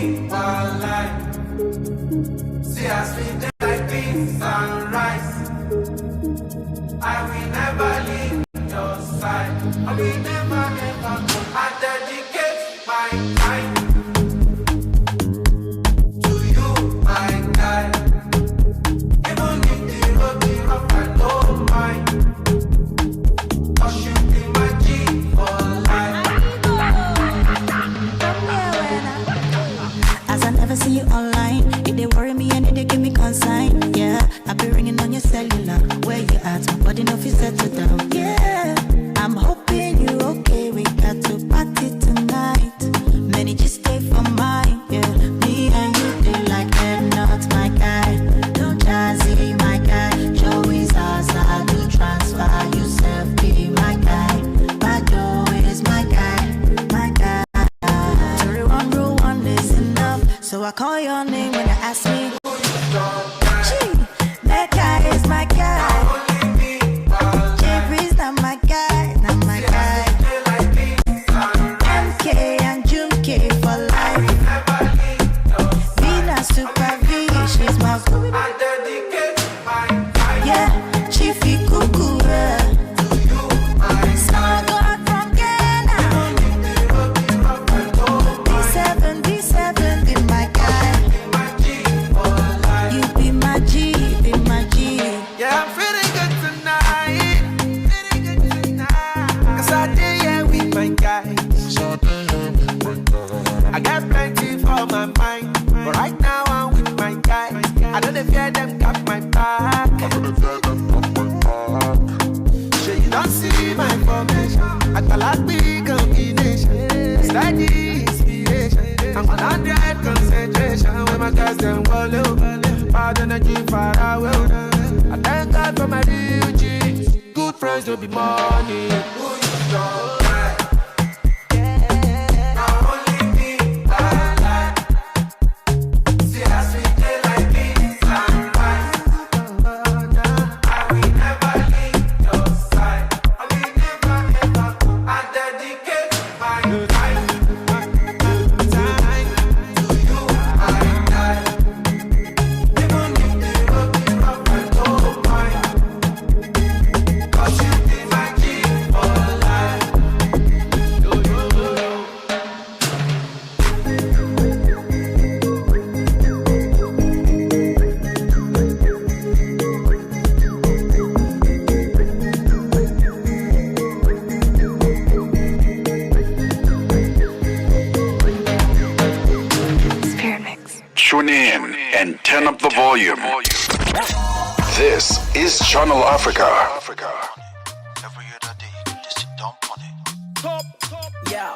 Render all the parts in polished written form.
me while life. See us we day like beans and rice. I will never leave your side. I will never ever go. I dedicate my time to you, my guy. Even if the road be rough, I don't mind. 'Cause you be my G for life. As I never see you online, if they worry me and they give me consign. Yeah, I be ringing on your cellular. Where you at? My body no fit settle down. Yeah, I'm hoping you okay. We got to party tonight. Many just stay for mine. Yeah, me and you do like that. Not my guy. No Jazzy, my guy. Joey's Zaza, do transfer. You self be my guy. Bado is my guy. My guy. 31 rule 1 is enough. So I call your name when you ask me. Gee, that guy is my guy. Jeffrey's not my guy, not my guy. MK and Jumke for life. Vina Super V, she's my boo. I dedicate my time Yeah, Chiefy Cuckoo. to you, my Song God from Ghana. B7, be my guy. G for life. You be my G, be my G. Yeah, I'm feeling good tonight. Cause I did yeah with my guys. I got plenty for my mind. But right now I'm with my guys. I don't fear them got my back. Sure you don't see my formation. I got like big combination. Steady inspiration. I'm on 100 concentration. When my guys them wall over. Bad energy far away. I thank God for my real G's. Good friends don't be money. Who is your man? Now only me, life. See us we day like beans and rice. I will never leave your side. I will never ever go. I dedicate my time to you, my guy. Even if the road be rough, I don't mind. 'Cause you be my G for life. Tune in and turn up the volume. This is Channel Africa. Yeah.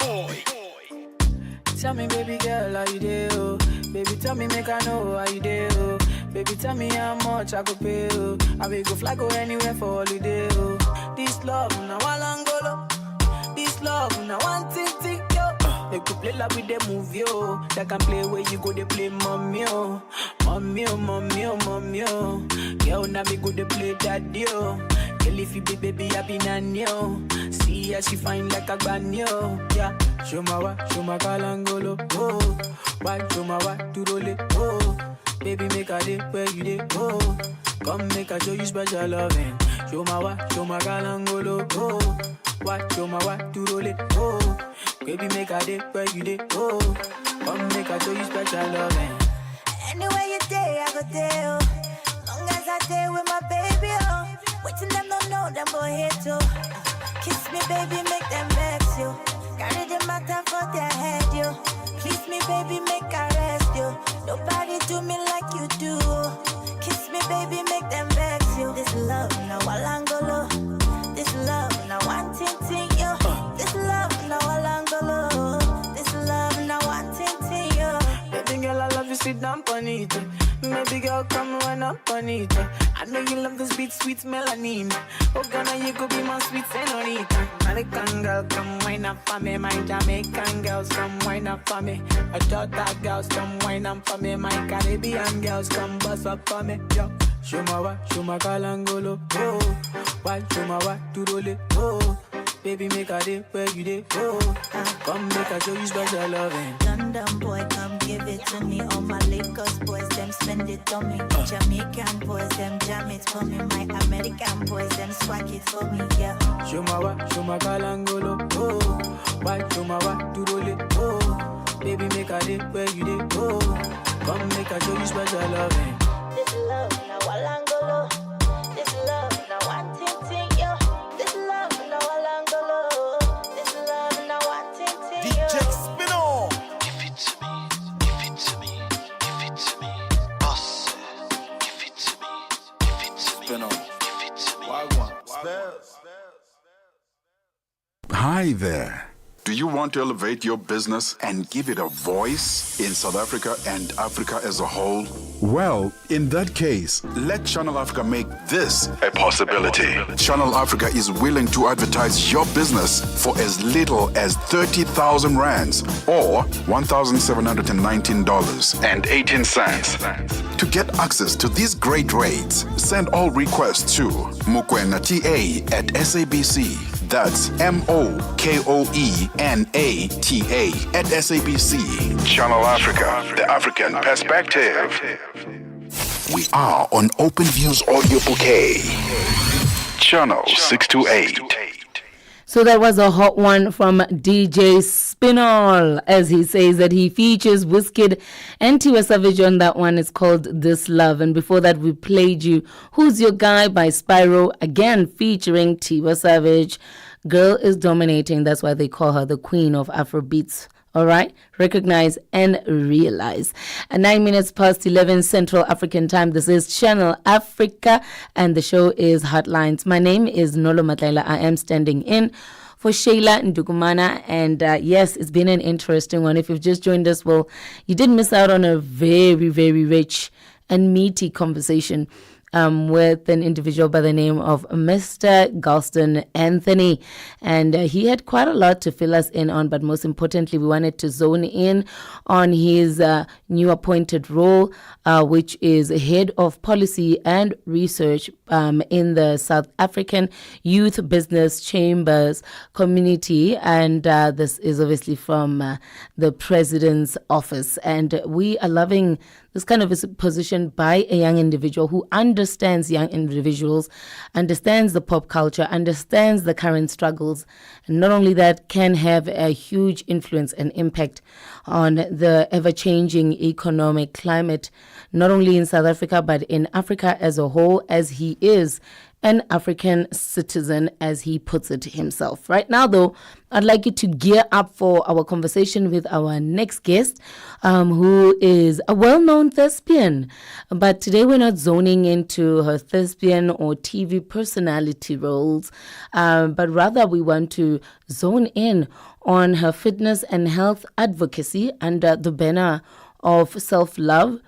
Tell me, baby girl, how you do? Oh? Baby, tell me, make I know how you do. Oh? Baby, tell me how much I could pay. Oh? I will go fly, go anywhere for holiday. Oh? This love, now I Angolo. This love, now one thing, yo. They could play like with the movie, yo. They can play where you go, they play mommy, oh. Mommy, oh, mommy, oh, mommy, oh. Girl, now me go, they play daddy, oh. Girl, if you be baby, I be nanny, oh. See how she fine like a granny, oh. Yeah, show my kalangolo, oh. Why, show my what to roll it, oh. Baby, make a day where you day, oh. Come make a show you special loving. Show my kalangolo, oh. What, show my what to roll it, oh. Baby, make a day where you day, oh. Come make a show you special loving. Anywhere you day, I go there, oh. Long as I stay with my baby, oh. Waiting them don't know, them go hate you. Kiss me, baby, make them vex you. Carry the matter for their head, you. Kiss me, baby, make I rest you. Nobody do me like you do. Kiss me, baby, make them vex you. This love, now Alangolo. This love, now one ting yo. This love, now Alangolo. This love, now one ting yo. Baby girl, I love you, sit down on it. Baby girl, come run up on it. I know you love this beat, sweet melanin. Oh, Ghana, you could be my sweet senorita. American girl, come wine up for me. My Jamaican girls, come wine up for me. I thought that girls, come wine up for me. My Caribbean girls, come bust up for me. Yo. Show my kalangolo, oh. Why show my what to roll it, oh. Baby, make a day where you day. Oh, come make a show you special loving. London boy, come give it to me. All my Lagos boys, them spend it on me. Jamaican boys, them jam it for me. My American boys, them swag it for me, yeah. Show my kalangolo. Oh, why show my wa to roll it. Oh, baby, make a day where you day. Oh, come make a show you special loving. This love, now Walangolo. This love, now one ting, yo. This love, now Walangolo. This love, now one ting, yo. DJ Spinall. Give it to me, give it to me, give it to me. Boss, give it to me, give it to me, Spinall. give it to me. Wagwan. Hi there. Do you want to elevate your business and give it a voice in South Africa and Africa as a whole? Well, in that case, let Channel Africa make this a possibility. Channel Africa is willing to advertise your business for as little as 30,000 rands or $1,719.18. To get access to these great rates, send all requests to mokoena@SABC. That's MOKOENATA@SABC. Channel Africa, the African perspective. We are on OpenView's audio bouquet. Channel 628. So that was a hot one from DJ Spinall, as he says that he features Wizkid and Tiwa Savage on that one. It's called This Love. And before that, we played you Who's Your Guy by Spyro, again featuring Tiwa Savage. Girl is dominating. That's why they call her the queen of Afrobeats. All right, recognize and realize. At 9 minutes past 11 Central African time, this is Channel Africa, and the show is Hotlines. My name is Nolo Matlaila. I am standing in for Shayla Ndukumana, and yes, it's been an interesting one. If you've just joined us, well, you did miss out on a very, very rich and meaty conversation with an individual by the name of Mr. Galston Anthony. And he had quite a lot to fill us in on, but most importantly, we wanted to zone in on his new appointed role, which is head of policy and research in the South African Youth Business Chambers community. And this is obviously from the President's office. And we are loving this kind of a position by a young individual who understands young individuals, understands the pop culture, understands the current struggles, and not only that, can have a huge influence and impact on the ever-changing economic climate, not only in South Africa, but in Africa as a whole, as he is an African citizen, as he puts it himself. Right now, though, I'd like you to gear up for our conversation with our next guest, who is a well-known thespian. But today we're not zoning into her thespian or TV personality roles, but rather we want to zone in on her fitness and health advocacy under the banner of self-love,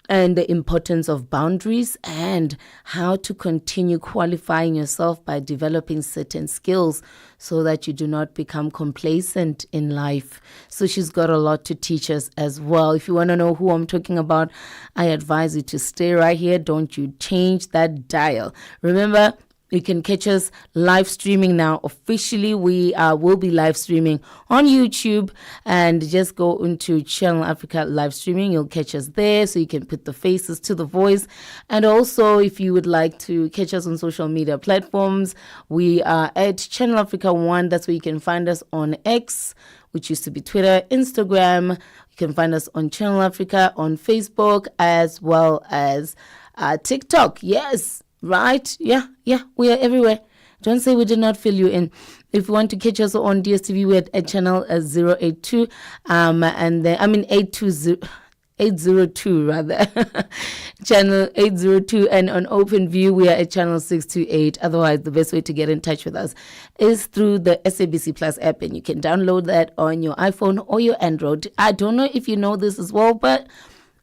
and the importance of boundaries, and how to continue qualifying yourself by developing certain skills so that you do not become complacent in life. So she's got a lot to teach us as well. If you want to know who I'm talking about, I advise you to stay right here. Don't you change that dial. Remember, you can catch us live streaming now. Officially, we will be live streaming on YouTube, and just go into Channel Africa live streaming. You'll catch us there, so you can put the faces to the voice. And also, if you would like to catch us on social media platforms, we are at Channel Africa 1. That's where you can find us on X, which used to be Twitter, Instagram. You can find us on Channel Africa on Facebook, as well as TikTok. Yes. Right? Yeah, we are everywhere. Don't say we did not fill you in. If you want to catch us on DSTV, we're at channel 082, and then 802 rather, channel 802, and on OpenView we are at channel 628. Otherwise, the best way to get in touch with us is through the SABC Plus app, and you can download that on your iPhone or your Android. I don't know if you know this as well, but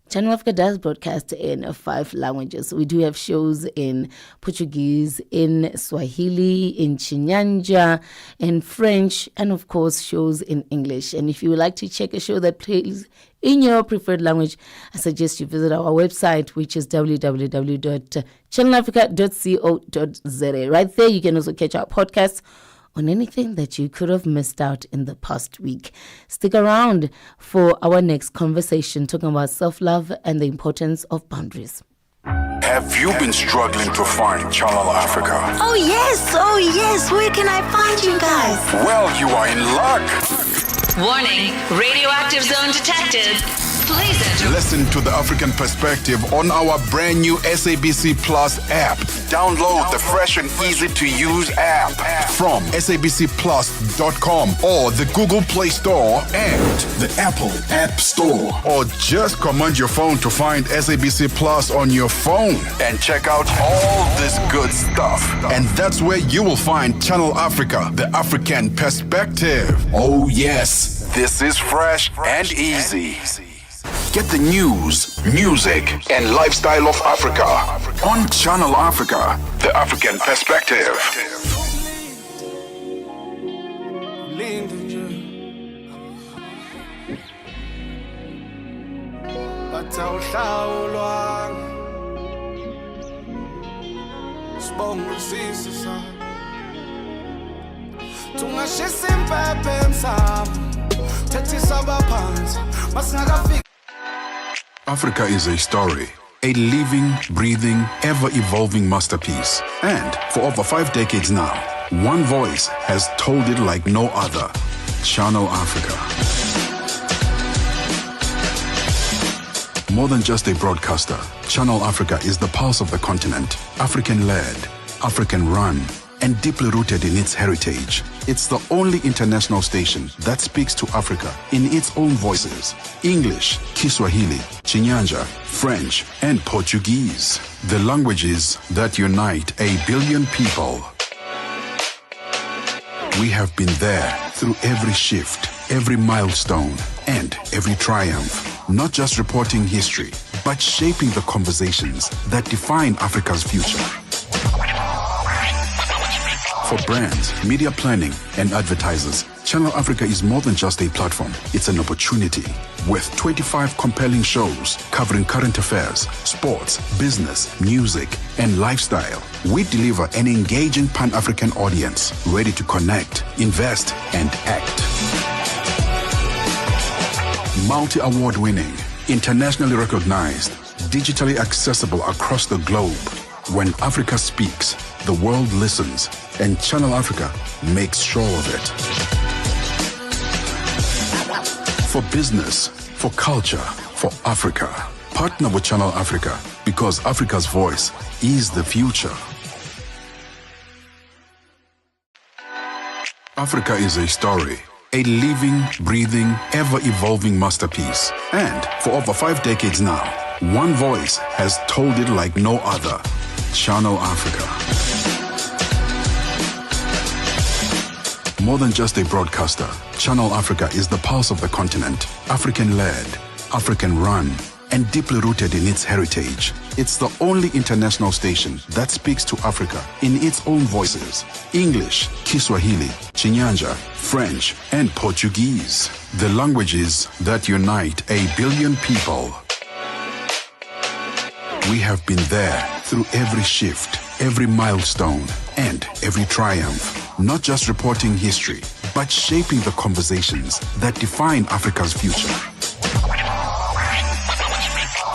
Channel Africa does broadcast in 5 languages. We do have shows in Portuguese, in Swahili, in Chinyanja, in French, and of course shows in English. And if you would like to check a show that plays in your preferred language, I suggest you visit our website, which is www.channelafrica.co.za. Right there, you can also catch our podcasts on anything that you could have missed out in the past week. Stick around for our next conversation talking about self-love and the importance of boundaries. Have you been struggling to find Channel Africa? Oh yes, where can I find you guys? Well, you are in luck. Warning, radioactive zone detected. Please enter. Listen to the African perspective on our brand new SABC Plus app. Download the fresh and easy to use app from sabcplus.com or the Google Play Store and the Apple App Store. Or just command your phone to find SABC Plus on your phone and check out all this good stuff. And that's where you will find Channel Africa, the African perspective. Oh yes, this is fresh and easy. Get the news, music, and lifestyle of Africa on Channel Africa, the African perspective. Africa is a story, a living, breathing, ever-evolving masterpiece. And for over 5 decades now, one voice has told it like no other. Channel Africa. More than just a broadcaster, Channel Africa is the pulse of the continent, African-led, African-run, and deeply rooted in its heritage. It's the only international station that speaks to Africa in its own voices: English, Kiswahili, Chinyanja, French, and Portuguese. The languages that unite 1 billion people. We have been there through every shift, every milestone, and every triumph. Not just reporting history, but shaping the conversations that define Africa's future. For brands, media planning, and advertisers, Channel Africa is more than just a platform. It's an opportunity. With 25 compelling shows covering current affairs, sports, business, music, and lifestyle, we deliver an engaging Pan-African audience ready to connect, invest, and act. Multi-award winning, internationally recognized, digitally accessible across the globe. When Africa speaks, the world listens, and Channel Africa makes sure of it. For business, for culture, for Africa, partner with Channel Africa, because Africa's voice is the future. Africa is a story, a living, breathing, ever-evolving masterpiece. And for over 5 decades now, one voice has told it like no other. Channel Africa. More than just a broadcaster, Channel Africa is the pulse of the continent, African-led, African-run, and deeply rooted in its heritage. It's the only international station that speaks to Africa in its own voices: English, Kiswahili, Chinyanja, French, and Portuguese. The languages that unite 1 billion people. We have been there through every shift, every milestone, and every triumph. Not just reporting history, but shaping the conversations that define Africa's future.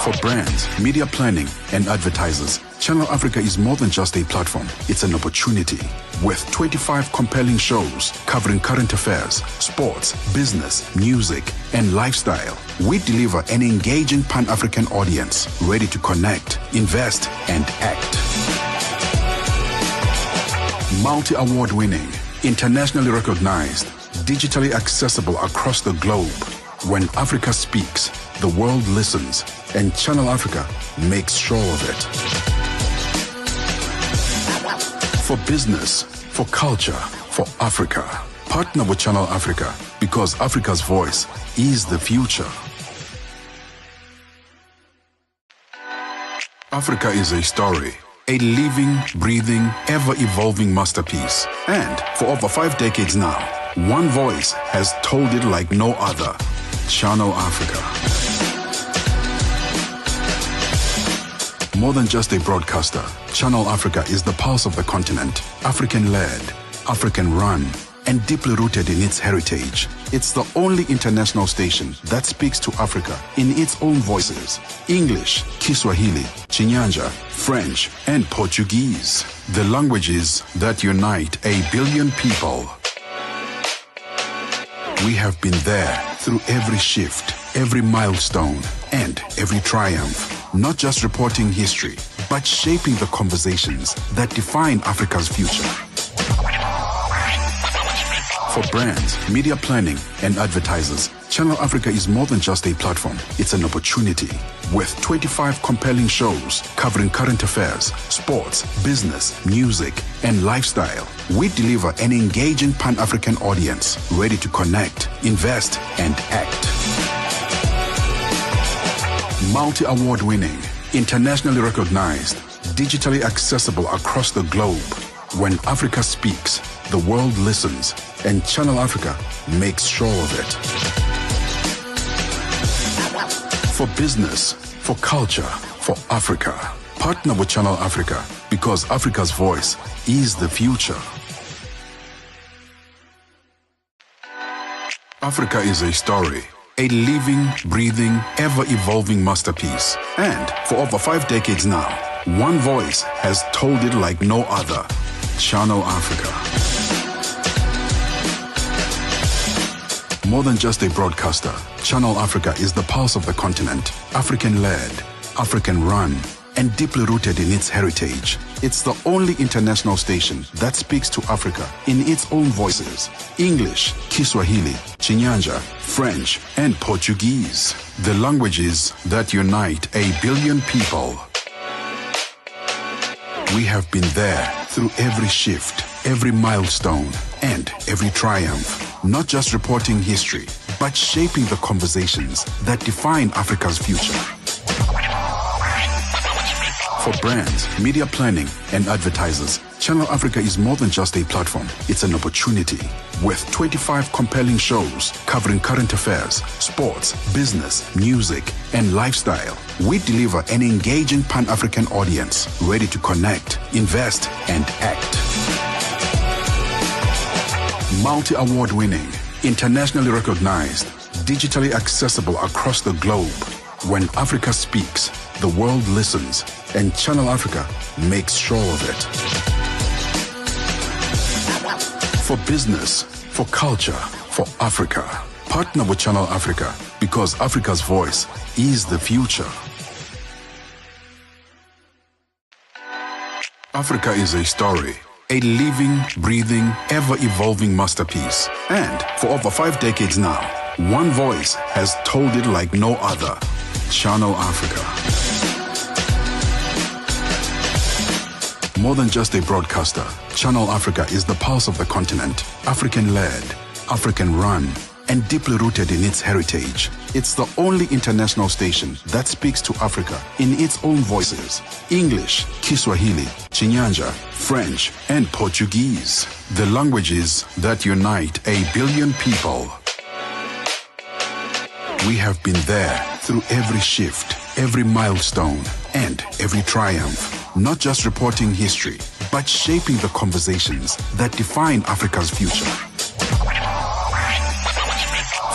For brands, media planning, and advertisers, Channel Africa is more than just a platform. It's an opportunity. With 25 compelling shows covering current affairs, sports, business, music, and lifestyle, we deliver an engaging Pan-African audience ready to connect, invest, and act. Multi-award winning, internationally recognized, digitally accessible across the globe. When Africa speaks, the world listens, and Channel Africa makes sure of it. For business, for culture, for Africa, partner with Channel Africa, because Africa's voice is the future. Africa is a story, a living, breathing, ever-evolving masterpiece. And for over 5 decades now, one voice has told it like no other. Channel Africa. More than just a broadcaster, Channel Africa is the pulse of the continent, African-led, African run, and deeply rooted in its heritage. It's the only international station that speaks to Africa in its own voices: English, Kiswahili, Chinyanja, French, and Portuguese. The languages that unite 1 billion people. We have been there through every shift, every milestone, and every triumph. Not just reporting history, but shaping the conversations that define Africa's future. For brands, media planning, and advertisers, Channel Africa is more than just a platform. It's an opportunity. With 25 compelling shows covering current affairs, sports, business, music, and lifestyle, we deliver an engaging Pan-African audience ready to connect, invest, and act. Multi-award winning, internationally recognized, digitally accessible across the globe. When Africa speaks, the world listens, and Channel Africa makes sure of it. For business, for culture, for Africa, partner with Channel Africa, because Africa's voice is the future. Africa is a story, a living, breathing, ever-evolving masterpiece. And for over 5 decades now, one voice has told it like no other: Channel Africa. More than just a broadcaster, Channel Africa is the pulse of the continent, African-led, African-run, and deeply rooted in its heritage. It's the only international station that speaks to Africa in its own voices: English, Kiswahili, Chinyanja, French, and Portuguese. The languages that unite 1 billion people. We have been there through every shift, every milestone, and every triumph. Not just reporting history, but shaping the conversations that define Africa's future. For brands, media planning, and advertisers, Channel Africa is more than just a platform. It's an opportunity. With 25 compelling shows covering current affairs, sports, business, music, and lifestyle, we deliver an engaging Pan-African audience ready to connect, invest, and act. Multi-award winning, internationally recognized, digitally accessible across the globe. When Africa speaks, the world listens, and Channel Africa makes sure of it. For business, for culture, for Africa, partner with Channel Africa, because Africa's voice is the future. Africa is a story, a living, breathing, ever-evolving masterpiece. And for over 5 decades now, one voice has told it like no other: Channel Africa. More than just a broadcaster, Channel Africa is the pulse of the continent, African-led, African-run, and deeply rooted in its heritage. It's the only international station that speaks to Africa in its own voices: English, Kiswahili, Chinyanja, French, and Portuguese. The languages that unite 1 billion people. We have been there through every shift, every milestone, and every triumph. Not just reporting history, but shaping the conversations that define Africa's future.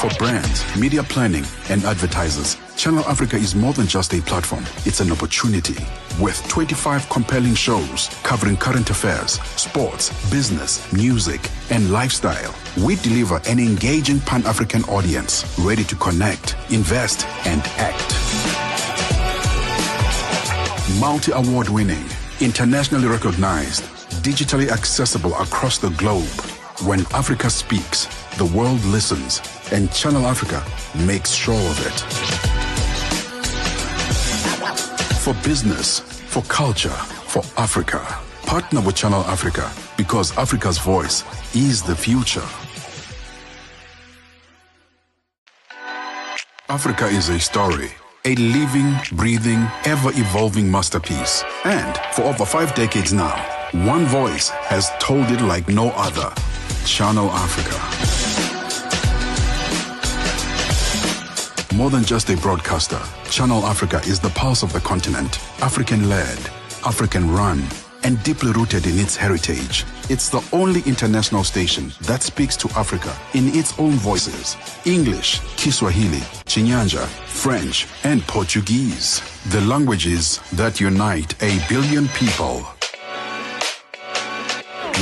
For brands, media planning, and advertisers, Channel Africa is more than just a platform. It's an opportunity. With 25 compelling shows covering current affairs, sports, business, music, and lifestyle, we deliver an engaging Pan-African audience ready to connect, invest, and act. Multi-award winning, internationally recognized, digitally accessible across the globe. When Africa speaks, the world listens, and Channel Africa makes sure of it. For business, for culture, for Africa, partner with Channel Africa, because Africa's voice is the future. Africa is a story, a living, breathing, ever-evolving masterpiece. And for over 5 decades now, one voice has told it like no other: Channel Africa. More than just a broadcaster, Channel Africa is the pulse of the continent, African-led, African-run, and deeply rooted in its heritage. It's the only international station that speaks to Africa in its own voices: English, Kiswahili, Chinyanja, French, and Portuguese. The languages that unite 1 billion people.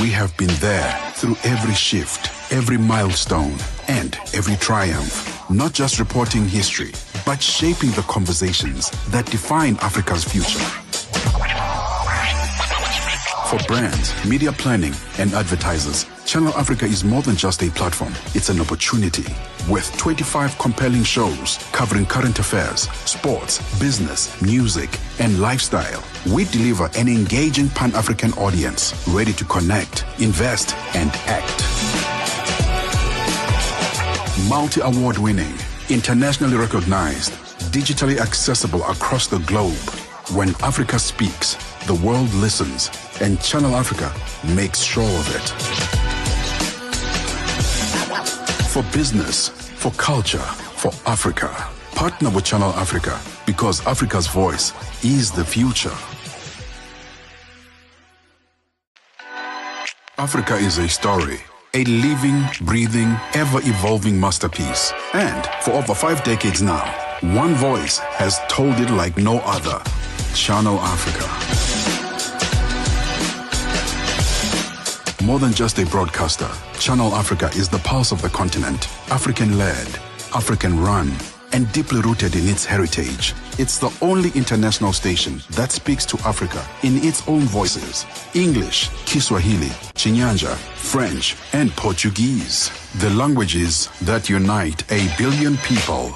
We have been there through every shift, every milestone, and every triumph. Not just reporting history, but shaping the conversations that define Africa's future. For brands, media planning, and advertisers, Channel Africa is more than just a platform. It's an opportunity. With 25 compelling shows covering current affairs, sports, business, music, and lifestyle, we deliver an engaging Pan-African audience ready to connect, invest, and act. Multi-award winning, internationally recognized, digitally accessible across the globe. When Africa speaks, the world listens, and Channel Africa makes sure of it. For business, for culture, for Africa, partner with Channel Africa, because Africa's voice is the future. Africa is a story, a living, breathing, ever-evolving masterpiece. And for over 5 decades now, one voice has told it like no other: Channel Africa. More than just a broadcaster, Channel Africa is the pulse of the continent, African-led, African-run, and deeply rooted in its heritage. It's the only international station that speaks to Africa in its own voices: English, Kiswahili, Chinyanja, French, and Portuguese. The languages that unite 1 billion people.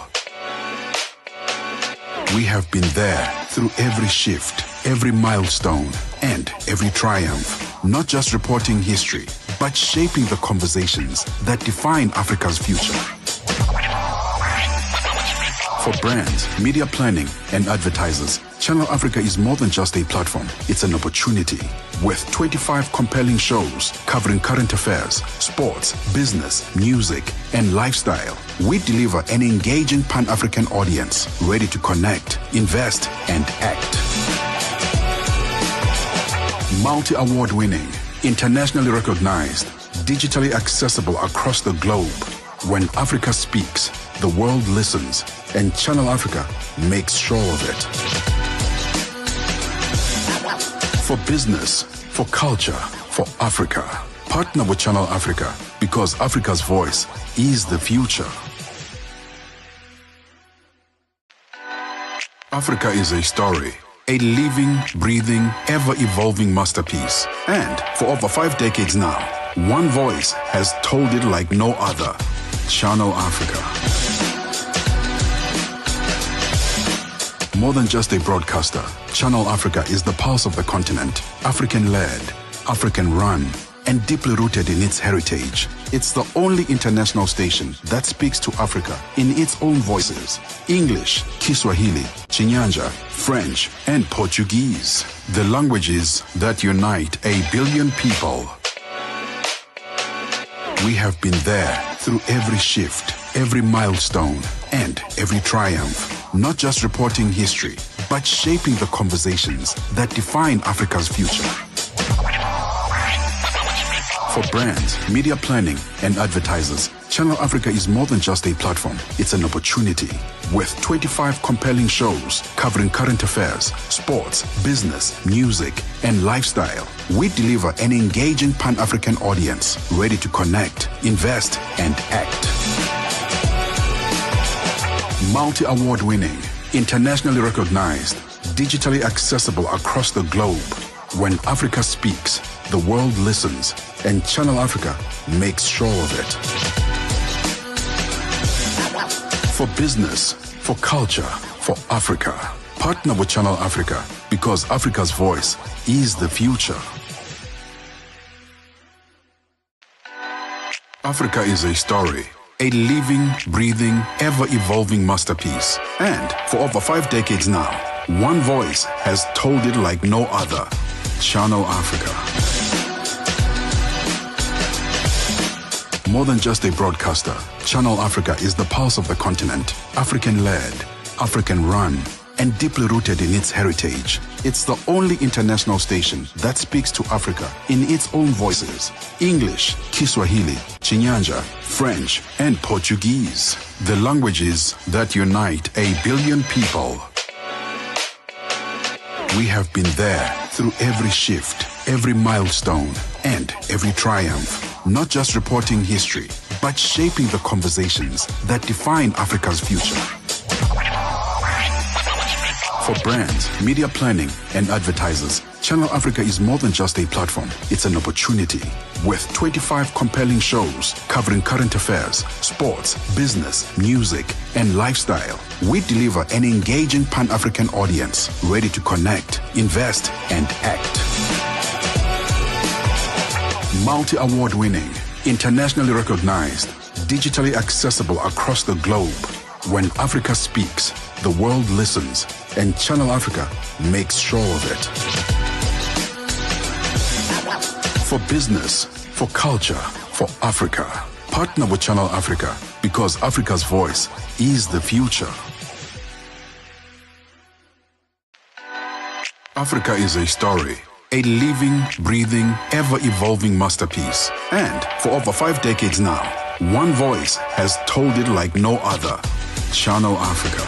We have been there through every shift, every milestone, and every triumph. Not just reporting history, but shaping the conversations that define Africa's future. For brands, media planning, and advertisers, Channel Africa is more than just a platform. It's an opportunity. With 25 compelling shows covering current affairs, sports, business, music, and lifestyle, we deliver an engaging Pan-African audience ready to connect, invest, and act. Multi-award winning, internationally recognized, digitally accessible across the globe. When Africa speaks, the world listens, and Channel Africa makes sure of it. For business, for culture, for Africa, partner with Channel Africa, because Africa's voice is the future. Africa is a story, a living, breathing, ever-evolving masterpiece. And for over 5 decades now, one voice has told it like no other: Channel Africa. More than just a broadcaster, Channel Africa is the pulse of the continent, African-led, African-run, and deeply rooted in its heritage. It's the only international station that speaks to Africa in its own voices: English, Kiswahili, Chinyanja, French, and Portuguese. The languages that unite 1 billion people. We have been there through every shift, every milestone, and every triumph. Not just reporting history, but shaping the conversations that define Africa's future. For brands, media planning, and advertisers, Channel Africa is more than just a platform. It's an opportunity. With 25 compelling shows covering current affairs, sports, business, music, and lifestyle, we deliver an engaging Pan-African audience ready to connect, invest, and act. Multi-award winning, internationally recognized, digitally accessible across the globe. When Africa speaks, the world listens, and Channel Africa makes sure of it. For business, for culture, for Africa, partner with Channel Africa, because Africa's voice is the future. Africa is a story, a living, breathing, ever-evolving masterpiece. And for over 5 decades now, one voice has told it like no other: Channel Africa. More than just a broadcaster, Channel Africa is the pulse of the continent, African-led, African-run, and deeply rooted in its heritage. It's the only international station that speaks to Africa in its own voices. English, Kiswahili, Chinyanja, French, and Portuguese. The languages that unite 1 billion people. We have been there through every shift, every milestone, and every triumph. Not just reporting history, but shaping the conversations that define Africa's future. For brands, media planning, and advertisers, Channel Africa is more than just a platform. It's an opportunity. With 25 compelling shows covering current affairs, sports, business, music, and lifestyle, we deliver an engaging Pan-African audience ready to connect, invest, and act. Multi-award winning, internationally recognized, digitally accessible across the globe. When Africa speaks, the world listens, and Channel Africa makes sure of it. For business, for culture, for Africa, partner with Channel Africa because Africa's voice is the future. Africa is a story, a living, breathing, ever-evolving masterpiece. And for over 5 decades now, one voice has told it like no other. Channel Africa.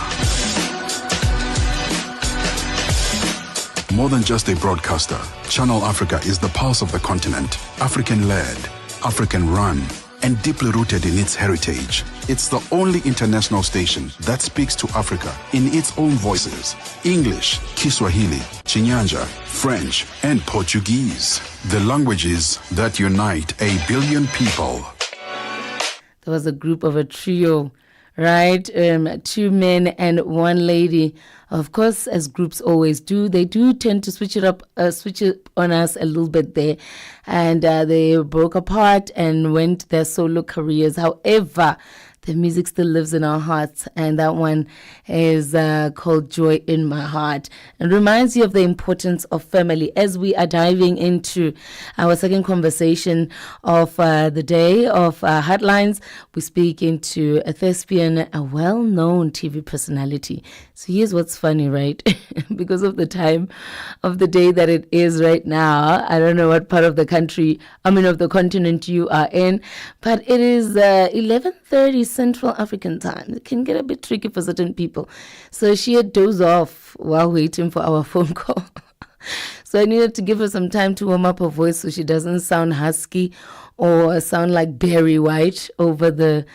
More than just a broadcaster, Channel Africa is the pulse of the continent, African-led, African-run, and deeply rooted in its heritage. It's the only international station that speaks to Africa in its own voices. English, Kiswahili, Chinyanja, French, and Portuguese. The languages that unite 1 billion people. There was a group of a trio, right? 2 men and 1 lady. Of course, as groups always do, they do tend to switch it on us a little bit there. And they broke apart and went their solo careers. However, the music still lives in our hearts, and that one is called Joy in My Heart, and reminds you of the importance of family. As we are diving into our second conversation of the day of Headlines, we speak into a thespian, a well-known TV personality. So here's what's funny, right? Because of the time of the day that it is right now, I don't know what part of the of the continent you are in, but it is 11:30 Central African time. It can get a bit tricky for certain people. So she had dozed off while waiting for our phone call. So I needed to give her some time to warm up her voice so she doesn't sound husky or sound like Barry White over the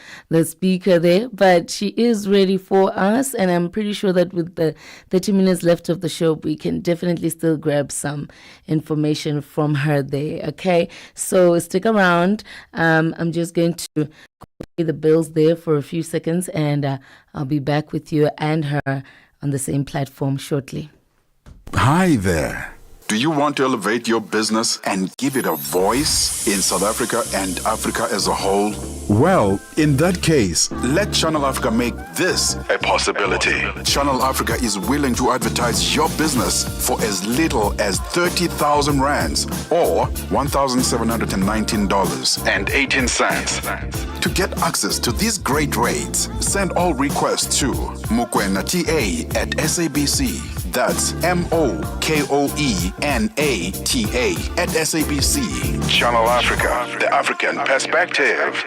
speaker there. But she is ready for us, and I'm pretty sure that with the 30 minutes left of the show, we can definitely still grab some information from her there, okay? So stick around. I'm just going to pay the bills there for a few seconds, and I'll be back with you and her on the same platform shortly. Hi there. Do you want to elevate your business and give it a voice in South Africa and Africa as a whole? Well, in that case, let Channel Africa make this a possibility. Channel Africa is willing to advertise your business for as little as 30,000 rands or $1,719.18. To get access to these great rates, send all requests to mokoenata@SABC. That's MOKOENATA@SABC. Channel Africa, the African perspective.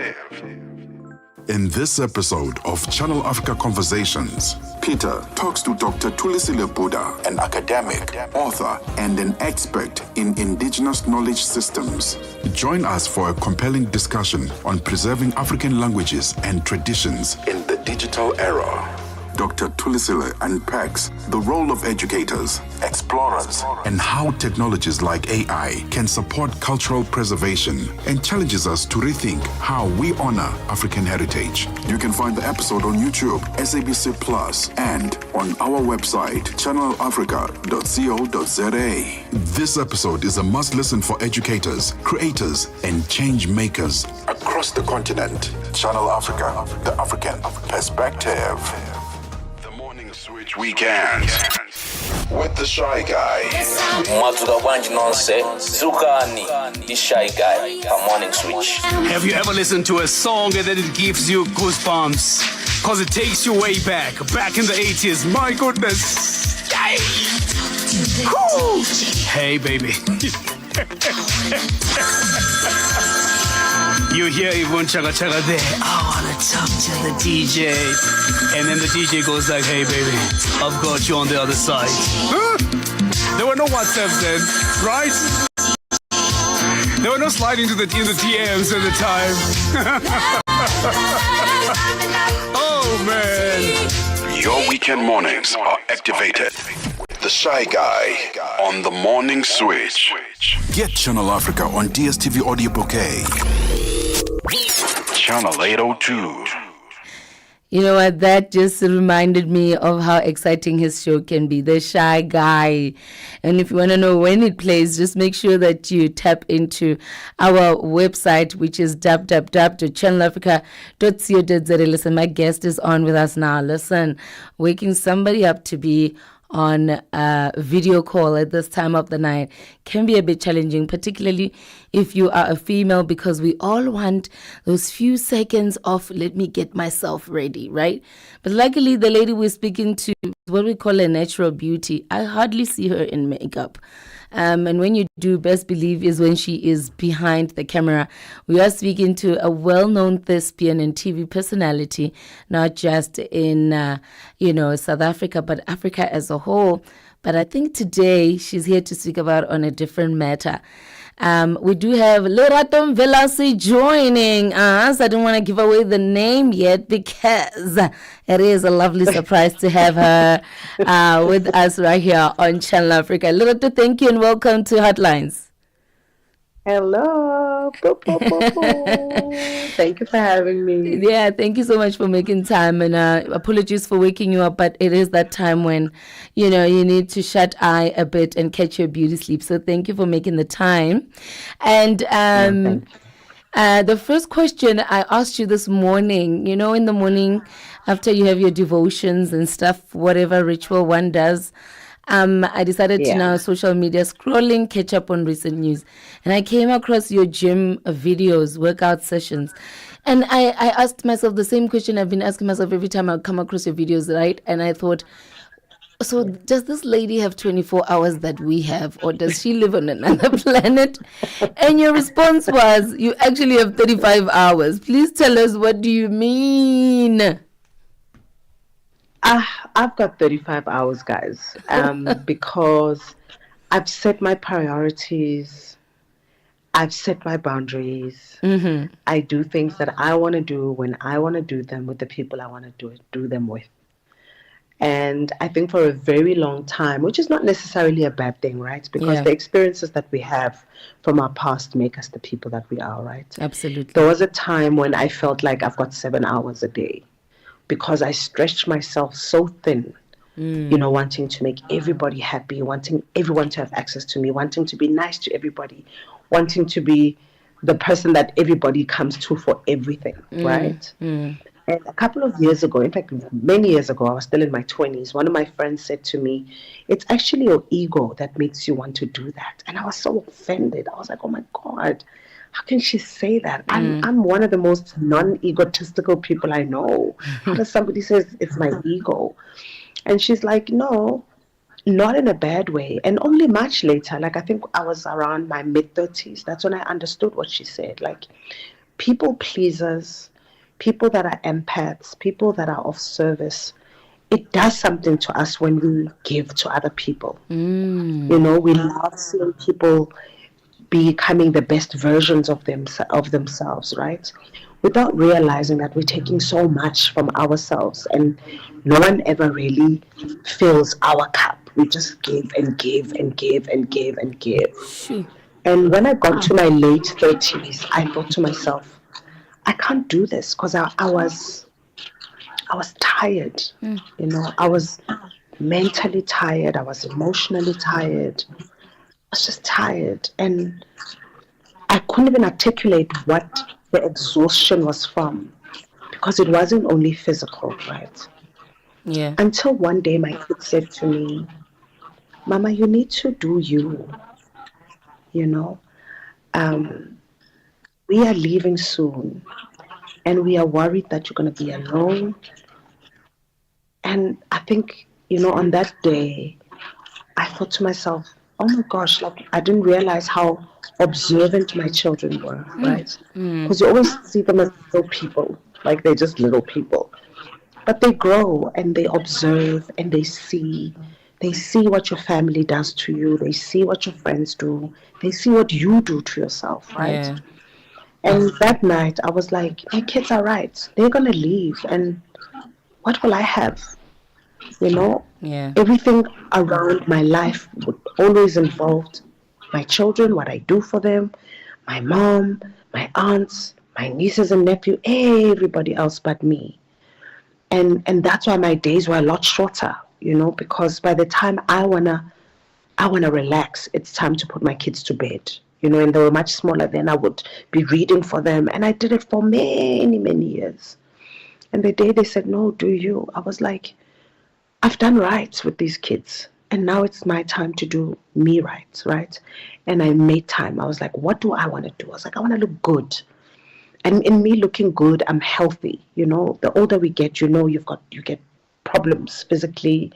In this episode of Channel Africa Conversations, Peter talks to Dr. Thulisile Buddha, an academic, author, and an expert in indigenous knowledge systems. Join us for a compelling discussion on preserving African languages and traditions in the digital era. Dr. Thulisile unpacks the role of educators, explorers, and how technologies like AI can support cultural preservation, and challenges us to rethink how we honor African heritage. You can find the episode on YouTube, SABC Plus, and on our website, channelafrica.co.za. This episode is a must-listen for educators, creators, and change makers across the continent. Channel Africa, the African perspective. Switch Weekend with the Shy Guy. Matuka Wanji Nonse, Zukani, the Shy Guy, a morning switch. Have you ever listened to a song and then it gives you goosebumps? Cause it takes you way back in the 80s. My goodness. Yay! Hey, baby. You hear Yvonne Chaga Chaga there. I wanna talk to the DJ. And then the DJ goes like, hey, baby, I've got you on the other side. Huh? There were no WhatsApps then, right? There were no sliding in the DMs at the time. Oh, man. Your weekend mornings are activated. The Shy Guy on the Morning Switch. Get Channel Africa on DSTV Audio Bouquet. Channel 802. You know what? That just reminded me of how exciting his show can be, The Shy Guy. And if you want to know when it plays, just make sure that you tap into our website, which is www.channelafrica.co.za. Listen, my guest is on with us now. Listen, waking somebody up to be on a video call at this time of the night can be a bit challenging, particularly if you are a female, because we all want those few seconds of let me get myself ready, right? But luckily, the lady we're speaking to is what we call a natural beauty. I hardly see her in makeup. And when you do, best believe is when she is behind the camera. We are speaking to a well-known thespian and TV personality, not just in, South Africa, but Africa as a whole. But I think today she's here to speak about on a different matter. We do have Lerato Mvelase joining us. I don't want to give away the name yet because it is a lovely surprise to have her with us right here on Channel Africa. Lerato, thank you and welcome to Hotlines. Hello. Thank you for having me. Yeah, thank you so much for making time, and apologies for waking you up, but it is that time when, you need to shut eye a bit and catch your beauty sleep. So thank you for making the time. And the first question I asked you this morning, in the morning after you have your devotions and stuff, whatever ritual one does, I decided to now social media scrolling, catch up on recent news. And I came across your gym videos, workout sessions. And I asked myself the same question I've been asking myself every time I come across your videos, right? And I thought, so does this lady have 24 hours that we have, or does she live on another planet? And your response was, you actually have 35 hours. Please tell us, what do you mean? I've got 35 hours, guys, because I've set my priorities. I've set my boundaries. Mm-hmm. I do things that I want to do when I want to do them with the people I want to do them with. And I think for a very long time, which is not necessarily a bad thing, right? Because the experiences that we have from our past make us the people that we are, right? Absolutely. There was a time when I felt like I've got 7 hours a day, because I stretched myself so thin, wanting to make everybody happy, wanting everyone to have access to me, wanting to be nice to everybody, wanting to be the person that everybody comes to for everything, right? And a couple of years ago, in fact, many years ago, I was still in my 20s, one of my friends said to me, it's actually your ego that makes you want to do that. And I was so offended. I was like, oh my God, how can she say that? I'm one of the most non-egotistical people I know. How does somebody say it's my ego? And she's like, no, not in a bad way. And only much later, like I think I was around my mid-30s, that's when I understood what she said. Like, people pleasers, people that are empaths, people that are of service, it does something to us when we give to other people. We love seeing people becoming the best versions of themselves, right? Without realizing that we're taking so much from ourselves, and no one ever really fills our cup. We just give and give and give and give and give. And when I got to my late 30s, I thought to myself, I can't do this, because I was tired. I was mentally tired. I was emotionally tired. I was just tired, and I couldn't even articulate what the exhaustion was from, because it wasn't only physical, right? Yeah. Until one day my kid said to me, Mama, you need to do you. We are leaving soon, and we are worried that you're going to be alone. And I think, on that day, I thought to myself, oh my gosh, like I didn't realize how observant my children were, right? Because you always see them as little people, like they're just little people. But they grow and they observe and they see. They see what your family does to you. They see what your friends do. They see what you do to yourself, right? Yeah. And that night, I was like, my kids are right. They're going to leave. And what will I have? You know? Yeah. Everything around my life would always involve my children, what I do for them, my mom, my aunts, my nieces and nephew, everybody else but me. And that's why my days were a lot shorter, you know, because by the time I wanna relax, it's time to put my kids to bed. You know, and they were much smaller then. I would be reading for them, and I did it for many, many years. And the day they said, no, do you? I was like, I've done right with these kids, and now it's my time to do me right? And I made time. I was like, what do I want to do? I was like, I want to look good. And in me looking good, I'm healthy. You know, the older we get, you know, you get problems physically.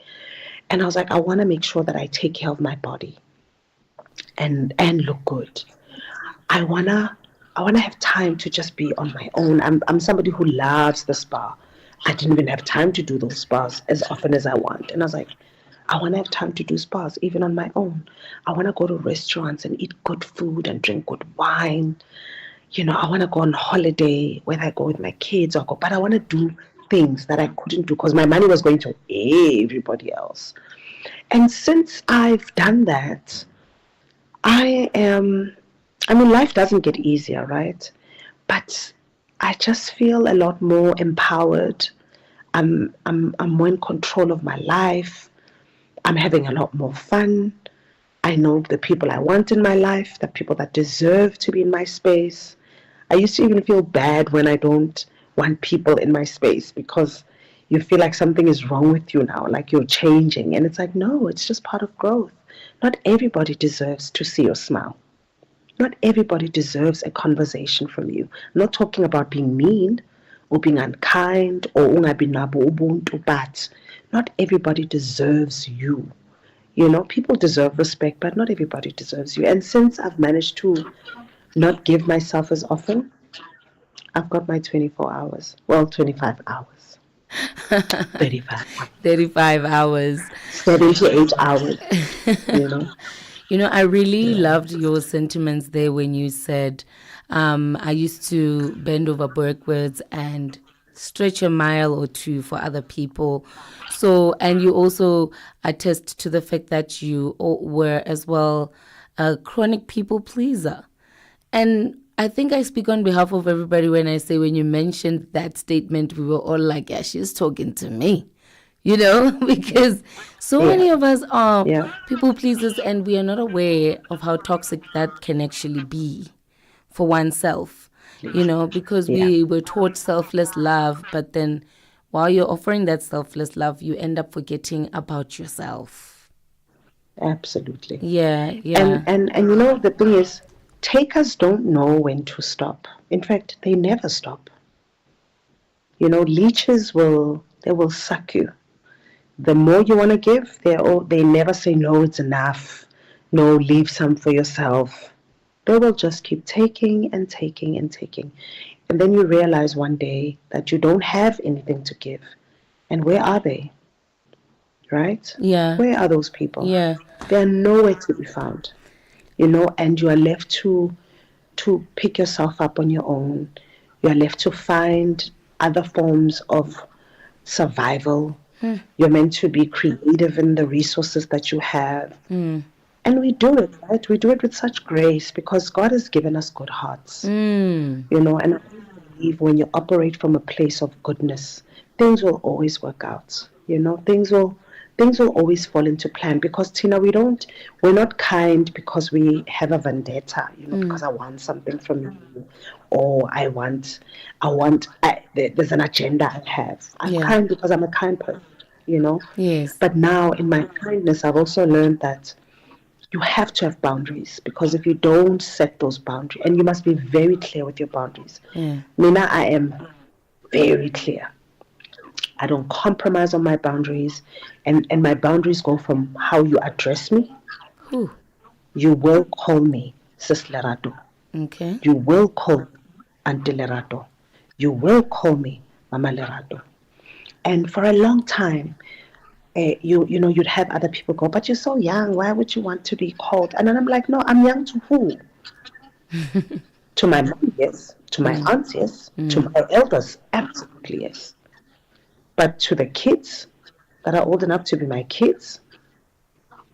And I was like, I want to make sure that I take care of my body and look good. I wanna have time to just be on my own. I'm somebody who loves the spa. I didn't even have time to do those spas as often as I want. And I was like, I want to have time to do spas even on my own. I want to go to restaurants and eat good food and drink good wine. You know, I want to go on holiday, whether I go with my kids or but I want to do things that I couldn't do because my money was going to everybody else. And since I've done that, life doesn't get easier, right? But I just feel a lot more empowered. I'm more in control of my life. I'm having a lot more fun. I know the people I want in my life, the people that deserve to be in my space. I used to even feel bad when I don't want people in my space because you feel like something is wrong with you now, like you're changing. And it's like, no, it's just part of growth. Not everybody deserves to see your smile. Not everybody deserves a conversation from you. I'm not talking about being mean or being unkind or ubuntu, but not everybody deserves you. You know, people deserve respect, but not everybody deserves you. And since I've managed to not give myself as often, I've got my 24 hours. Well, 25 hours. 35 hours. 78 hours, you know. You know, I really loved your sentiments there when you said, I used to bend over backwards and stretch a mile or two for other people. So, and you also attest to the fact that you were as well a chronic people pleaser. And I think I speak on behalf of everybody when I say when you mentioned that statement, we were all like, yeah, she's talking to me. You know, because so many of us are people pleasers and we are not aware of how toxic that can actually be for oneself, you know, because we were taught selfless love. But then while you're offering that selfless love, you end up forgetting about yourself. Absolutely. Yeah. And you know, the thing is, takers don't know when to stop. In fact, they never stop. You know, leeches will suck you. The more you want to give, they never say, no, it's enough. No, leave some for yourself. They will just keep taking and taking and taking. And then you realize one day that you don't have anything to give. And where are they? Right? Yeah. Where are those people? Yeah. They are nowhere to be found. You know, and you are left to pick yourself up on your own. You are left to find other forms of survival. You're meant to be creative in the resources that you have. And we do it, right? We do it with such grace because God has given us good hearts. You know, and I believe when you operate from a place of goodness, things will always work out. You know, things will always fall into plan because, Tina, we're not kind because we have a vendetta, you know, because I want something from you or there's an agenda I have. I'm kind because I'm a kind person, you know. Yes. But now in my kindness, I've also learned that you have to have boundaries because if you don't set those boundaries, and you must be very clear with your boundaries. Yeah. Mina, I am very clear. I don't compromise on my boundaries. And my boundaries go from how you address me. Who? You will call me Sis Lerato. Okay. You will call me Auntie Lerato. You will call me Mama Lerato. And for a long time, you know, you'd have other people go, but you're so young. Why would you want to be called? And then I'm like, no, I'm young to who? To my mom, yes. To my aunts, yes. To my elders, absolutely, yes. But to the kids that are old enough to be my kids,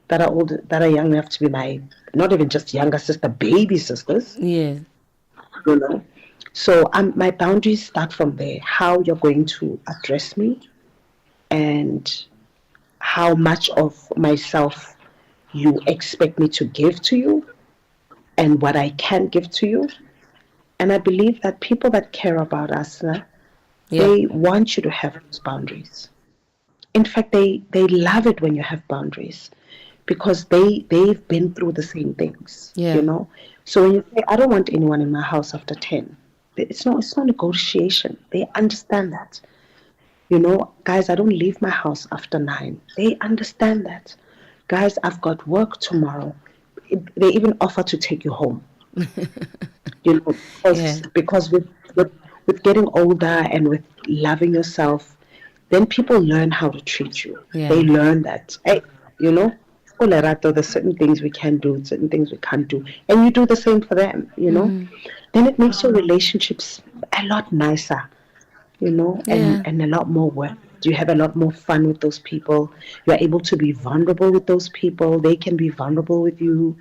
that are young enough to be my, not even just younger sister, baby sisters. Yeah. You know. So my boundaries start from there. How you're going to address me, and how much of myself you expect me to give to you, and what I can give to you. And I believe that people that care about us, they want you to have those boundaries. In fact, they love it when you have boundaries, because they've been through the same things, you know. So when you say, I don't want anyone in my house after 10, it's no negotiation. They understand that. You know, guys, I don't leave my house after 9. They understand that. Guys, I've got work tomorrow. They even offer to take you home. You know, because with getting older and with loving yourself, then people learn how to treat you. They learn that, hey, you know, there's certain things we can do, certain things we can't do. And you do the same for them, you know. Then it makes your relationships a lot nicer, you know, and a lot more work. You have a lot more fun with those people. You're able to be vulnerable with those people. They can be vulnerable with you.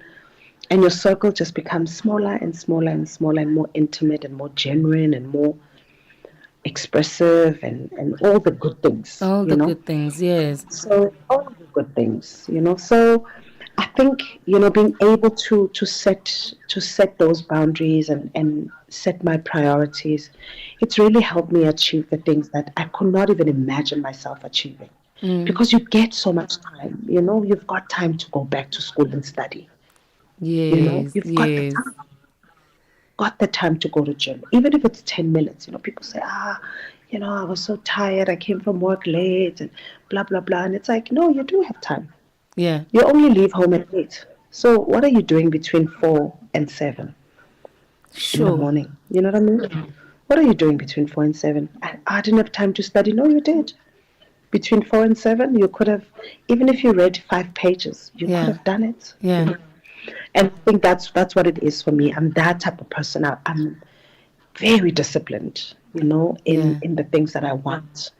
And your circle just becomes smaller and smaller and smaller, and more intimate and more genuine and more expressive, and all the good things. All the good things, yes. So all the good things, you know. So I think, you know, being able to set those boundaries and set my priorities, it's really helped me achieve the things that I could not even imagine myself achieving. Because you get so much time, you know. You've got time to go back to school and study. Yes, you know, you've got the time to go to gym, even if it's 10 minutes. You know, people say, you know, I was so tired, I came from work late, and blah blah blah. And it's like, no, you do have time. Yeah. You only leave home at 8. So what are you doing between 4 and 7 in the morning? You know what I mean? What are you doing between 4 and 7? I didn't have time to study. No, you did. Between 4 and 7, you could have, even if you read 5 pages, you could have done it. Yeah. And I think that's what it is for me. I'm that type of person. I'm very disciplined, you know, in the things that I want.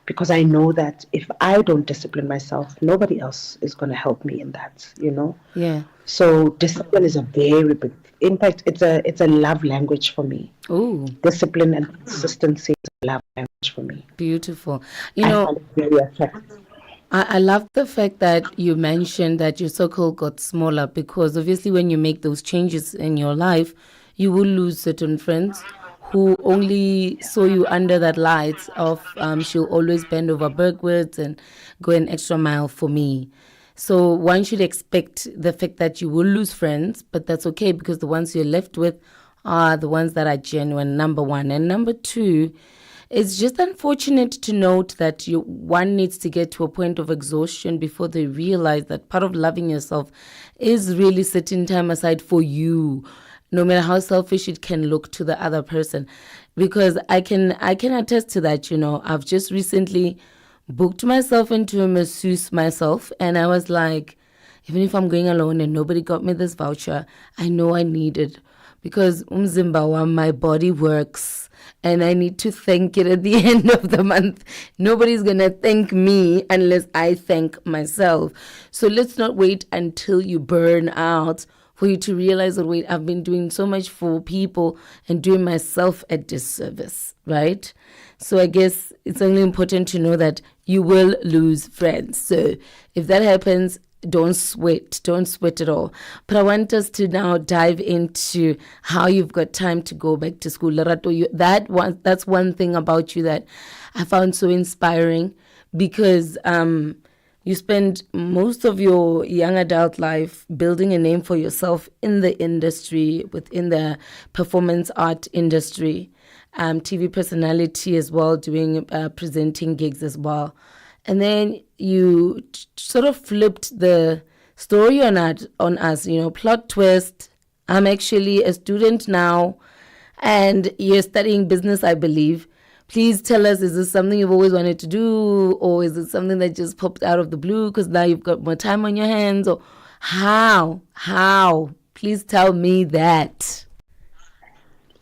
Because I know that if I don't discipline myself, nobody else is going to help me in that, you know. Yeah. So discipline is a very big, in fact, it's a love language for me. Ooh. Discipline and consistency is a love language for me. Beautiful. You know, I find it very attractive. I love the fact that you mentioned that your circle got smaller, because obviously when you make those changes in your life, you will lose certain friends who only saw you under that light of she'll always bend over backwards and go an extra mile for me. So one should expect the fact that you will lose friends, but that's okay, because the ones you're left with are the ones that are genuine, number one. And number two, it's just unfortunate to note that one needs to get to a point of exhaustion before they realize that part of loving yourself is really setting time aside for you, no matter how selfish it can look to the other person. Because I can attest to that. You know, I've just recently booked myself into a masseuse myself, and I was like, even if I'm going alone and nobody got me this voucher, I know I need it, because umzimba, my body works. And I need to thank it at the end of the month. Nobody's going to thank me unless I thank myself. So let's not wait until you burn out for you to realize that, wait, I've been doing so much for people and doing myself a disservice, right? So I guess it's only important to know that you will lose friends. So if that happens, don't sweat at all. But I want us to now dive into how you've got time to go back to school. Lerato, that's one thing about you that I found so inspiring, because you spend most of your young adult life building a name for yourself in the industry, within the performance art industry. TV personality as well, doing presenting gigs as well. And then you sort of flipped the story on us, plot twist. I'm actually a student now and you're studying business, I believe. Please tell us, is this something you've always wanted to do, or is it something that just popped out of the blue because now you've got more time on your hands? Or how? Please tell me that.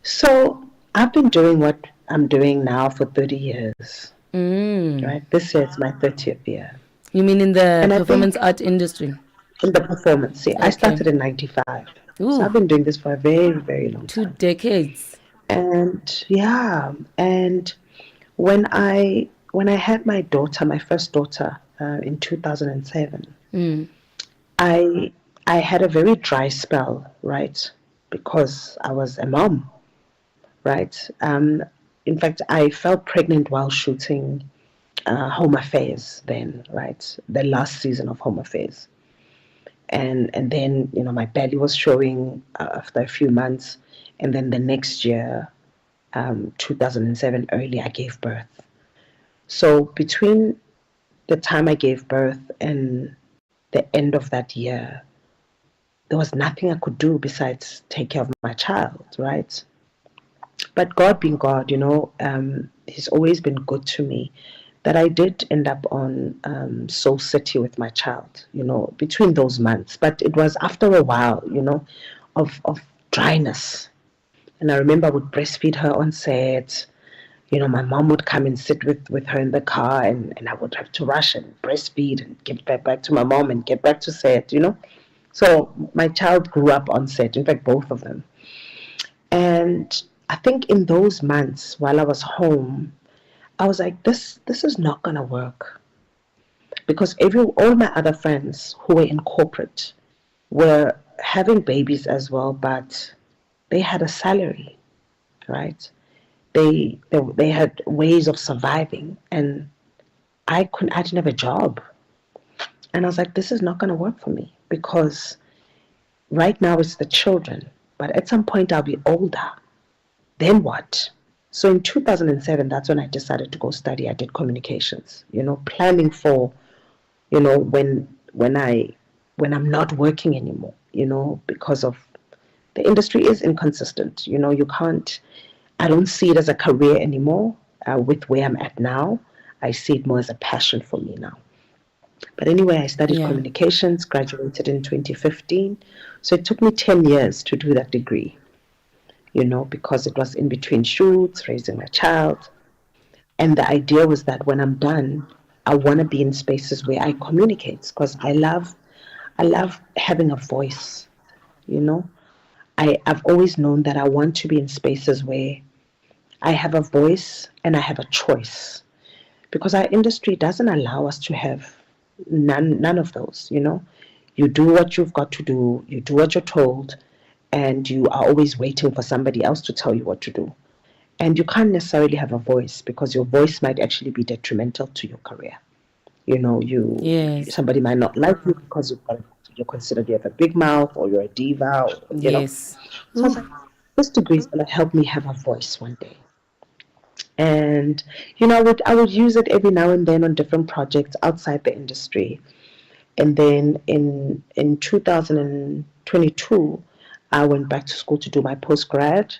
So I've been doing what I'm doing now for 30 years. Right? This year is my 30th year. You mean in the performance art industry? In the performance, yeah. Okay. I started in 95. Ooh. So I've been doing this for a very, very long time. 2 decades. And yeah, and when I had my daughter, my first daughter, in 2007, I had a very dry spell, right? Because I was a mom, right? In fact, I fell pregnant while shooting Home Affairs then, right? The last season of Home Affairs. And then, my belly was showing after a few months. And then the next year, 2007, early, I gave birth. So between the time I gave birth and the end of that year, there was nothing I could do besides take care of my child, right? But God being God, He's always been good to me. That I did end up on Soul City with my child, between those months. But it was after a while, of dryness. And I remember I would breastfeed her on set. My mom would come and sit with her in the car, and I would have to rush and breastfeed and get back to my mom and get back to set, So my child grew up on set, in fact, both of them. And I think in those months while I was home, I was like, this is not going to work. Because all my other friends who were in corporate were having babies as well, but they had a salary, right? They had ways of surviving, and I didn't have a job. And I was like, this is not going to work for me, because right now it's the children, but at some point I'll be older. Then what? So in 2007, that's when I decided to go study. I did communications, planning for, when I'm not working anymore, because of the industry is inconsistent. I don't see it as a career anymore with where I'm at now. I see it more as a passion for me now. But anyway, I studied communications, graduated in 2015. So it took me 10 years to do that degree, because it was in between shoots, raising my child. And the idea was that when I'm done, I want to be in spaces where I communicate, because I love having a voice, I've always known that I want to be in spaces where I have a voice and I have a choice, because our industry doesn't allow us to have none of those. You do what you've got to do, you do what you're told, and you are always waiting for somebody else to tell you what to do. And you can't necessarily have a voice, because your voice might actually be detrimental to your career. Somebody might not like you because you're considered you have a big mouth, or you're a diva, Yes. So I was like, this degree is going to help me have a voice one day. And I would use it every now and then on different projects outside the industry. And then in 2022, I went back to school to do my postgrad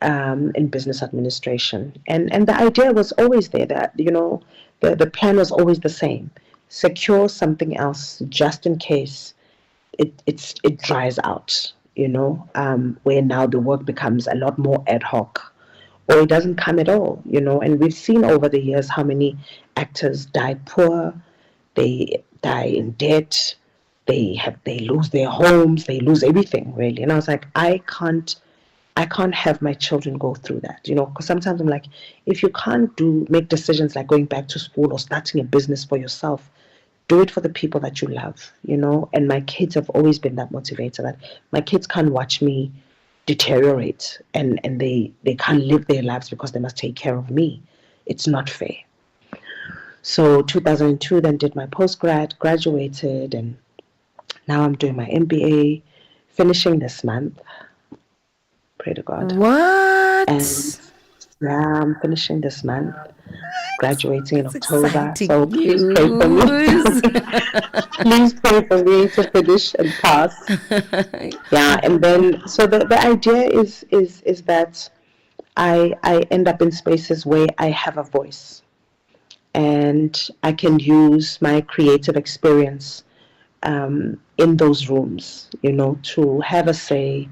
in business administration. And the idea was always there that, the plan was always the same. Secure something else just in case it dries out, where now the work becomes a lot more ad hoc, or it doesn't come at all, And we've seen over the years how many actors die poor, they die in debt, they lose their homes, they lose everything, really. And I was like, I can't have my children go through that, because sometimes I'm like, if you can't make decisions like going back to school or starting a business for yourself, do it for the people that you love, And my kids have always been that motivator, that my kids can't watch me deteriorate and they can't live their lives because they must take care of me. It's not fair. So 2002, then did my postgrad, graduated, and now I'm doing my MBA, finishing this month. Pray to God. What? And Yeah, I'm finishing this month, graduating in It's October. exciting So please pray for me. news. Please pray for me to finish and pass. Yeah, and then so the idea is that I end up in spaces where I have a voice and I can use my creative experience in those rooms, to have a say,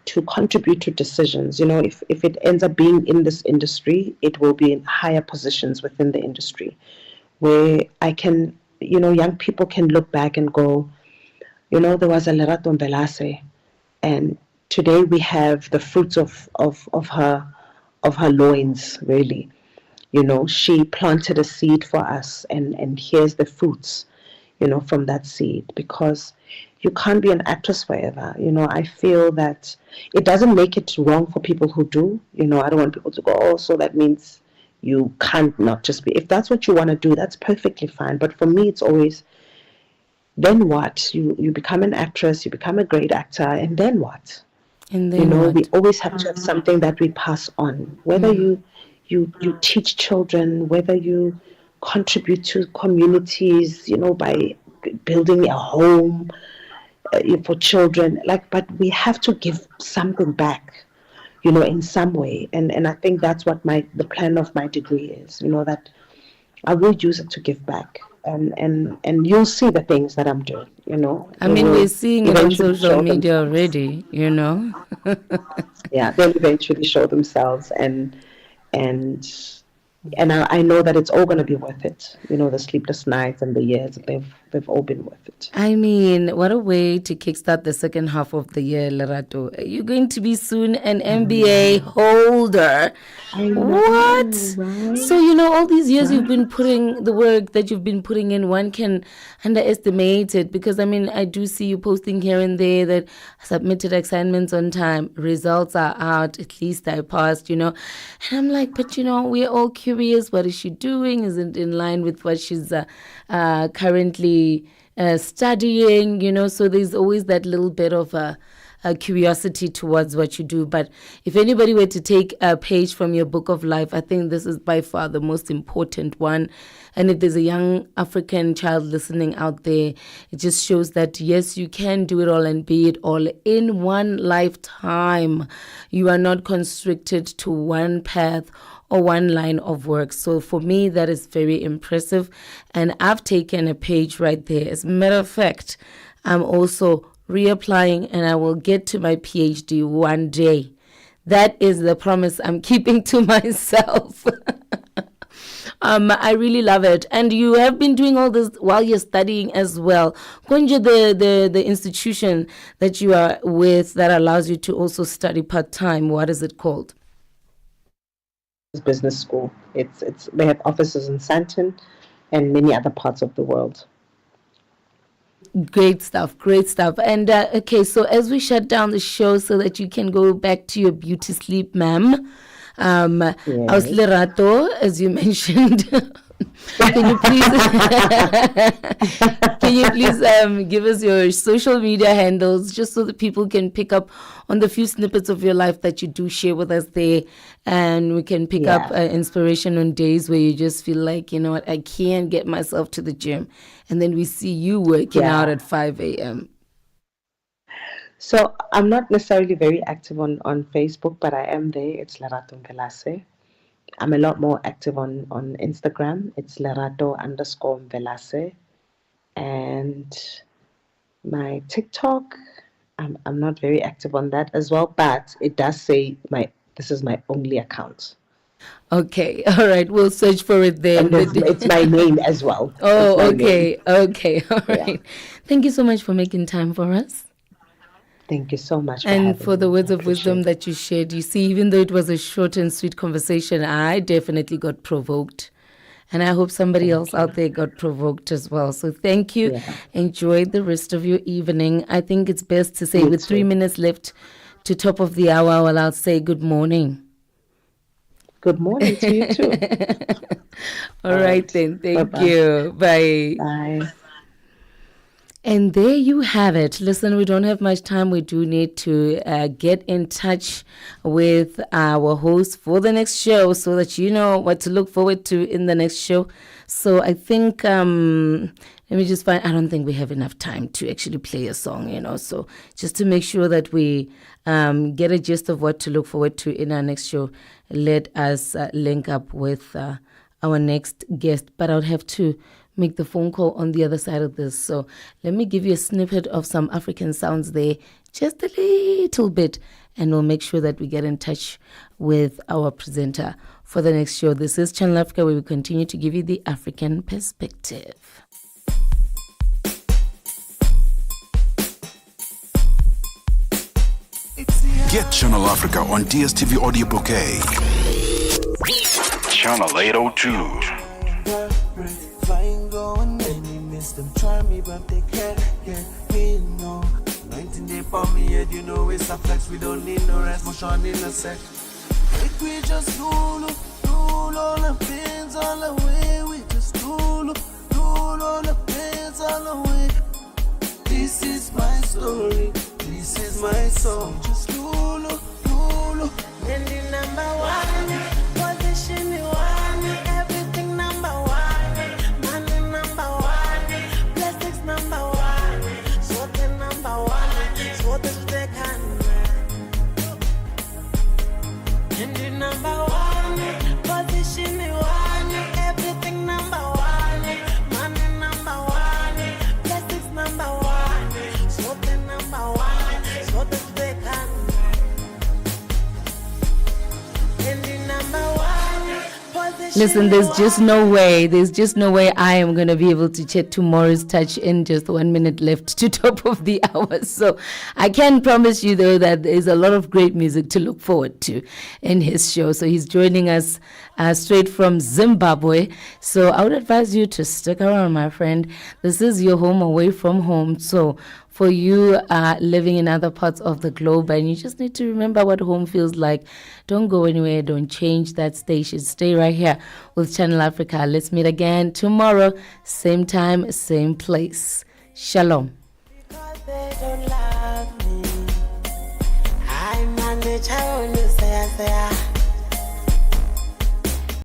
to contribute to decisions. If it ends up being in this industry, it will be in higher positions within the industry where I can, young people can look back and go, there was a Lerato Mbelase, and today we have the fruits of her loins, really. She planted a seed for us, and here's the fruits, from that seed, because you can't be an actress forever. I feel that it doesn't make it wrong for people who do. I don't want people to go, oh, so that means you can't not just be. If that's what you want to do, that's perfectly fine. But for me, it's always, then what? You become an actress, you become a great actor, and then what? And then what? We always have to have something that we pass on. Whether you teach children, whether you contribute to communities, by building a home for children, but we have to give something back, in some way. And I think that's what the plan of my degree is, that I will use it to give back. And you'll see the things that I'm doing, I mean, we're seeing it on social media already, Yeah, they'll eventually show themselves, and I know that it's all going to be worth it. The sleepless nights and the years, they've all been worth it. I mean, what a way to kickstart the second half of the year, Lerato. You're going to be soon an MBA holder. I know, What? right? So, all these years you've been putting the work that you've been putting in, one can underestimate it, because, I do see you posting here and there that submitted assignments on time, results are out, at least I passed, And I'm like, but, we're all curious. What is she doing? Is it in line with what she's currently studying? So there's always that little bit of a curiosity towards what you do. But if anybody were to take a page from your book of life, I think this is by far the most important one. And if there's a young African child listening out there, it just shows that, yes, you can do it all and be it all in one lifetime. You are not constricted to one path or one line of work. So for me, that is very impressive. And I've taken a page right there. As a matter of fact, I'm also reapplying, and I will get to my PhD one day. That is the promise I'm keeping to myself. I really love it. And you have been doing all this while you're studying as well. Konja, the institution that you are with that allows you to also study part-time, what is it called? Business school. They have offices in Sandton and many other parts of the world. Great stuff. And okay, so as we shut down the show so that you can go back to your beauty sleep, ma'am, Aus Lerato, as you mentioned, can you please give us your social media handles, just so that people can pick up on the few snippets of your life that you do share with us there, and we can pick up inspiration on days where you just feel like, you know what, I can't get myself to the gym, and then we see you working out at 5 a.m. So I'm not necessarily very active on Facebook, but I am there. It's Lerato Mvelase. I'm a lot more active on Instagram. It's Lerato_Mvelase. And my TikTok, I'm not very active on that as well, but it does say this is my only account. Okay, all right, we'll search for it there. And it's my name as well. Oh, okay, all right. Thank you so much for making time for us. Thank you so much. And for the words of wisdom that you shared. You see, even though it was a short and sweet conversation, I definitely got provoked. And I hope somebody else out there got provoked as well. So thank you. Yeah. Enjoy the rest of your evening. I think it's best to say, with 3 minutes left to top of the hour, well, I'll say good morning. Good morning to you too. All right then. Thank you. Bye. Bye. And there you have it. Listen, we don't have much time. We do need to get in touch with our host for the next show so that you know what to look forward to in the next show. So I think, let me just find, I don't think we have enough time to actually play a song, So just to make sure that we get a gist of what to look forward to in our next show, let us link up with our next guest. But I would have to make the phone call on the other side of this. So let me give you a snippet of some African sounds there, just a little bit, and we'll make sure that we get in touch with our presenter for the next show. This is Channel Africa, where we continue to give you the African perspective. Get Channel Africa on DSTV Audio Bouquet. Channel 802. Flying going enemies, them try me but they can't get me, no. 19 day for me head, it's a flex. We don't need no rest, motion in a sec. Like we just rule all the pains all the way. We just rule all the pains all the way. This is my story, this is my song. Just rule. And the number one, position the one, everything number one. Money number one, blessings number one, something number one, so this they can. And the number one, position the one, everything number one. Money number one, blessings number one, something number one, so this they can. Listen, there's just no way I am going to be able to chat to Morris Touch in just 1 minute left to top of the hour. So I can promise you, though, that there's a lot of great music to look forward to in his show. So he's joining us straight from Zimbabwe. So I would advise you to stick around, my friend. This is your home away from home. So for you living in other parts of the globe, and you just need to remember what home feels like, don't go anywhere, don't change that station, stay right here with Channel Africa. Let's meet again tomorrow, same time, same place. Shalom. Because they don't love me, I manage, I only say